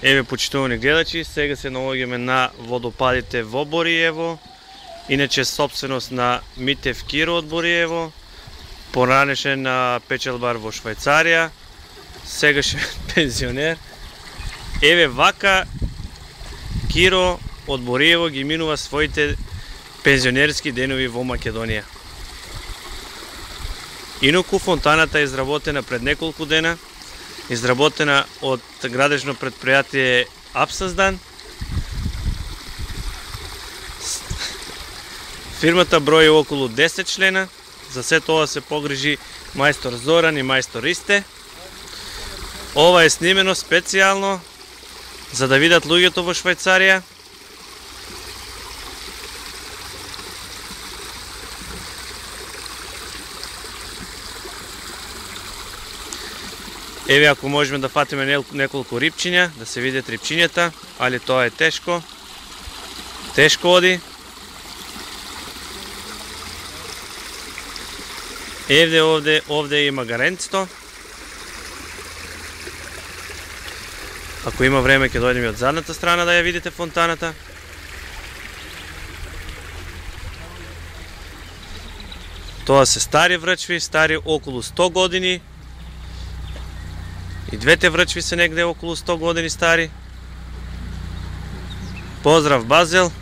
Еве, почитувани гледачи, сега се наоѓаме на водопадите во Бориево, иначе собственост на Митев Киро од Бориево, поранешен на печелбар во Швајцарија, сегашен пензионер. Еве вака Киро од Бориево ги минува своите пензионерски денови во Македонија. Инаку фонтаната е изработена пред неколку дена, изработена од градежно предпријатие Апсаздан. Фирмата брои околу 10 члена, за се тоа се погрижи мајстор Зоран и мајстор Ристе. Ова е снимено специјално за да видат луѓето во Швајцарија. Еве, ако можеме да фатиме неколку рипчиња, да се видат рипчињата, али тоа е тешко. Тешко оди. Еве, овде има гаренцто. Ако има време, ќе дојдеме од задната страна да ја видите фонтаната. Тоа се стари врчви, стари околу 100 години. И двете врчви се негде околу 100 години стари. Поздрав, Базел!